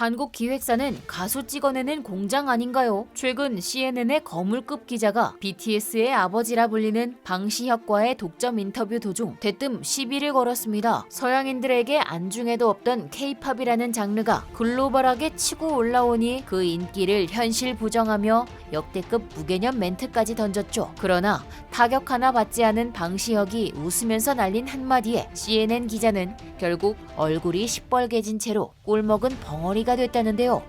한국 기획사는 가수 찍어내는 공장 아닌가요? 최근 CNN의 거물급 기자가 BTS의 아버지라 불리는 방시혁과의 독점 인터뷰 도중 대뜸 시비를 걸었습니다. 서양인들에게 안중에도 없던 K-팝이라는 장르가 글로벌하게 치고 올라오니 그 인기를 현실 부정하며 역대급 무개념 멘트까지 던졌죠. 그러나 타격 하나 받지 않은 방시혁이 웃으면서 날린 한마디에 CNN 기자는 결국 얼굴이 시뻘개진 채로 꼴먹은 벙어리가 됐다는데요.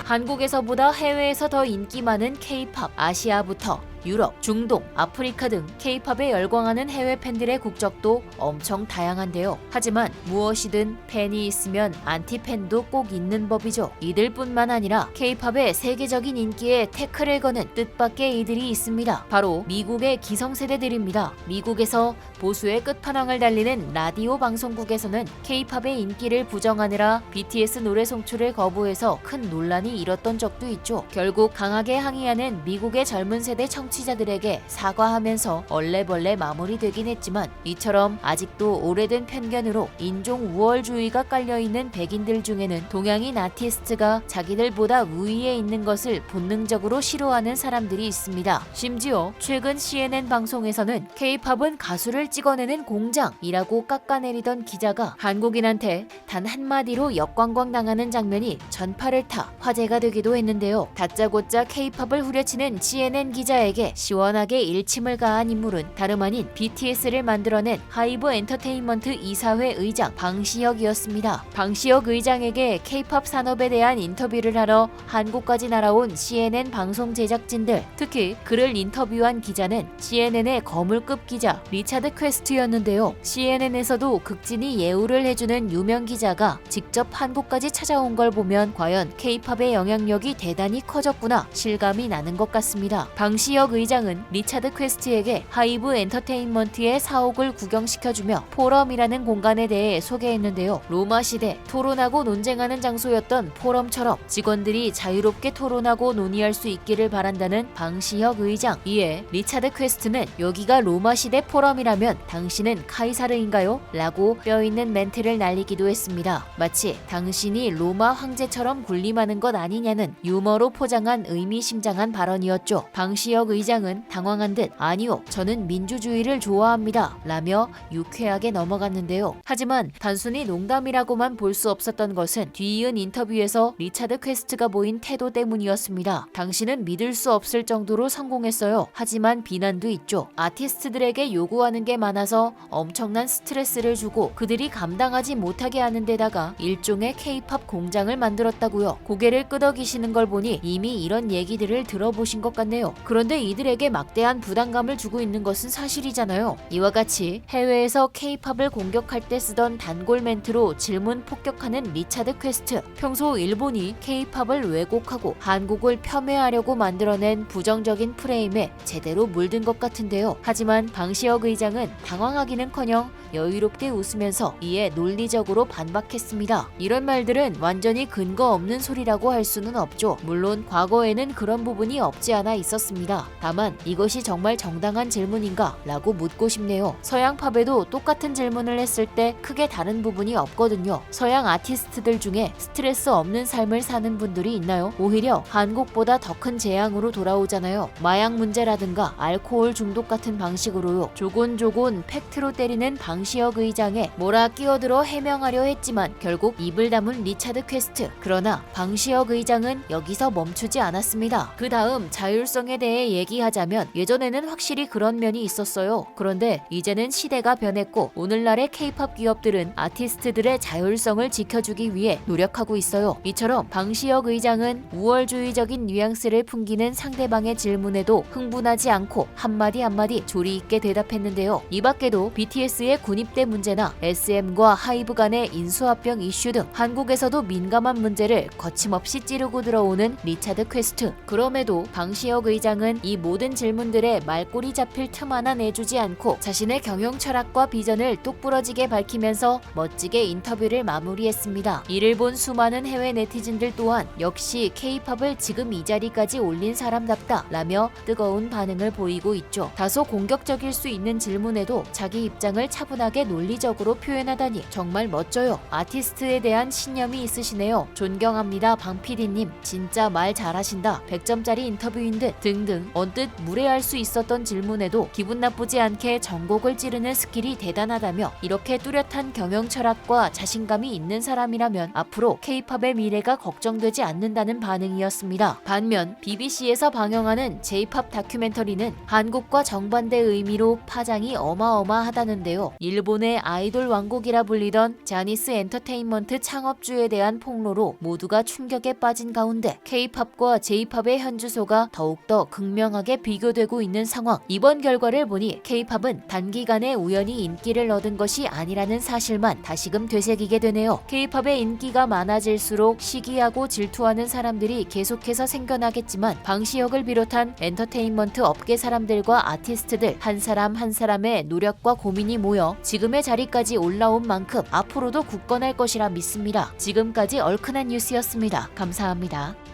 한국에서보다 해외에서 더 인기 많은 K-팝, 아시아부터 유럽, 중동, 아프리카 등 K-팝에 열광하는 해외 팬들의 국적도 엄청 다양한데요. 하지만 무엇이든 팬이 있으면 안티팬도 꼭 있는 법이죠. 이들뿐만 아니라 K-팝의 세계적인 인기에 태클을 거는 뜻밖의 이들이 있습니다. 바로 미국의 기성세대들입니다. 미국에서 보수의 끝판왕을 달리는 라디오 방송국에서는 K-팝의 인기를 부정하느라 BTS 노래 송출을 거부해서 큰 논란이 일었던 적도 있죠. 결국 강하게 항의하는 미국의 젊은 세대 청취자들에게 사과하면서 얼레벌레 마무리되긴 했지만, 이처럼 아직도 오래된 편견으로 인종 우월주의가 깔려있는 백인들 중에는 동양인 아티스트가 자기들보다 우위에 있는 것을 본능적으로 싫어하는 사람들이 있습니다. 심지어 최근 CNN 방송에서는 K-팝은 가수를 찍어내는 공장이라고 깎아내리던 기자가 한국인한테 단 한마디로 역광광 당하는 장면이 전파를 타 화제가 되기도 했는데요. 다짜고짜 K-팝을 후려치는 CNN 기자에게 시원하게 일침을 가한 인물은 다름 아닌 BTS를 만들어낸 하이브 엔터테인먼트 이사회 의장 방시혁이었습니다. 방시혁 의장에게 K-팝 산업에 대한 인터뷰를 하러 한국까지 날아온 CNN 방송 제작진들, 특히 그를 인터뷰한 기자는 CNN의 거물급 기자 리차드 퀘스트였는데요. CNN에서도 극진히 예우를 해주는 유명 기자가 직접 한국까지 찾아온 걸 보면 과연 K-팝의 영향력이 대단히 커졌구나 실감이 나는 것 같습니다. 방시혁 의장은 리차드 퀘스트에게 하이브 엔터테인먼트의 사옥을 구경시켜주며 포럼이라는 공간에 대해 소개했는데요. 로마 시대 토론하고 논쟁하는 장소였던 포럼처럼 직원들이 자유롭게 토론하고 논의할 수 있기를 바란다는 방시혁 의장. 이에 리차드 퀘스트는 여기가 로마 시대 포럼이라면 당신은 카이사르인가요? 라고 뼈있는 멘트를 날리기도 했습니다. 마치 당신이 로마 황제처럼 군림하는 것 아니냐는 유머로 포장한 의미심장한 발언이었죠. 방시혁 의장은 당황한 듯 아니요, 저는 민주주의를 좋아합니다 라며 유쾌하게 넘어갔는데요. 하지만 단순히 농담이라고만 볼 수 없었던 것은 뒤이은 인터뷰에서 리차드 퀘스트가 보인 태도 때문이었습니다. 당신은 믿을 수 없을 정도로 성공했어요. 하지만 비난도 있죠. 아티스트들에게 요구하는 게 많아서 엄청난 스트레스를 주고 그들이 감당하지 못하게 하는 데다가 일종의 K-팝 공장을 만들었다고요. 고개를 끄덕이시는 걸 보니 이미 이런 얘기들을 들어보신 것 같네요. 그런데 이들에게 막대한 부담감을 주고 있는 것은 사실이잖아요. 이와 같이 해외에서 K-팝을 공격할 때 쓰던 단골 멘트로 질문 폭격하는 리차드 퀘스트. 평소 일본이 K-팝을 왜곡하고 한국을 폄훼하려고 만들어낸 부정적인 프레임에 제대로 물든 것 같은데요. 하지만 방시혁 의장은 당황하기는커녕 여유롭게 웃으면서 이에 논리적으로 반박했습니다. 이런 말들은 완전히 근거 없는 소리라고 할 수는 없죠. 물론 과거에는 그런 부분이 없지 않아 있었습니다. 다만 이것이 정말 정당한 질문인가? 라고 묻고 싶네요. 서양 팝에도 똑같은 질문을 했을 때 크게 다른 부분이 없거든요. 서양 아티스트들 중에 스트레스 없는 삶을 사는 분들이 있나요? 오히려 한국보다 더 큰 재앙으로 돌아오잖아요. 마약 문제라든가 알코올 중독 같은 방식으로요. 조곤조곤 팩트로 때리는 방시혁 의장에 뭐라 끼어들어 해명하려 했지만 결국 입을 다문 리차드 퀘스트. 그러나 방시혁 의장은 여기서 멈추지 않았습니다. 그 다음 자율성에 대해 얘기하자면 예전에는 확실히 그런 면이 있었어요. 그런데 이제는 시대가 변했고 오늘날의 K-팝 기업들은 아티스트들의 자율성을 지켜주기 위해 노력하고 있어요. 이처럼 방시혁 의장은 우월주의적인 뉘앙스를 풍기는 상대방의 질문에도 흥분하지 않고 한마디 한마디 조리 있게 대답했는데요. 이 밖에도 BTS의 군입대 문제나 SM과 하이브 간의 인수합병 이슈 등 한국에서도 민감한 문제를 거침없이 찌르고 들어오는 리차드 퀘스트. 그럼에도 방시혁 의장은 이 모든 질문들에 말꼬리 잡힐 틈 하나 내주지 않고 자신의 경영 철학과 비전을 똑부러지게 밝히면서 멋지게 인터뷰를 마무리했습니다. 이를 본 수많은 해외 네티즌들 또한 역시 K-팝을 지금 이 자리까지 올린 사람답다 라며 뜨거운 반응을 보이고 있죠. 다소 공격적일 수 있는 질문에도 자기 입장을 차분하게 논리적으로 표현하다니 정말 멋져요. 아티스트에 대한 신념이 있으시네요. 존경합니다. 방PD님 진짜 말 잘하신다. 100점짜리 인터뷰인 듯 등등 언뜻 무례할 수 있었던 질문에도 기분 나쁘지 않게 전곡을 찌르는 스킬이 대단하다며 이렇게 뚜렷한 경영 철학과 자신감이 있는 사람이라면 앞으로 K-팝의 미래가 걱정되지 않는다는 반응이었습니다. 반면 BBC에서 방영하는 J-팝 다큐멘터리는 한국과 정반대 의미로 파장이 어마어마하다는데요. 일본의 아이돌 왕국이라 불리던 자니스 엔터테인먼트 창업주에 대한 폭로로 모두가 충격에 빠진 가운데 K-팝과 J-팝의 현주소가 더욱더 극명하게 비교되고 있는 상황. 이번 결과를 보니 K-팝은 단기간에 우연히 인기를 얻은 것이 아니라는 사실만 다시금 되새기게 되네요. K-팝의 인기가 많아질수록 시기하고 질투하는 사람들이 계속해서 생겨나겠지만 방시혁을 비롯한 엔터테인먼트 업계 사람들과 아티스트들 한 사람 한 사람의 노력과 고민이 모여 지금의 자리까지 올라온 만큼 앞으로도 굳건할 것이라 믿습니다. 지금까지 얼큰한 뉴스였습니다. 감사합니다.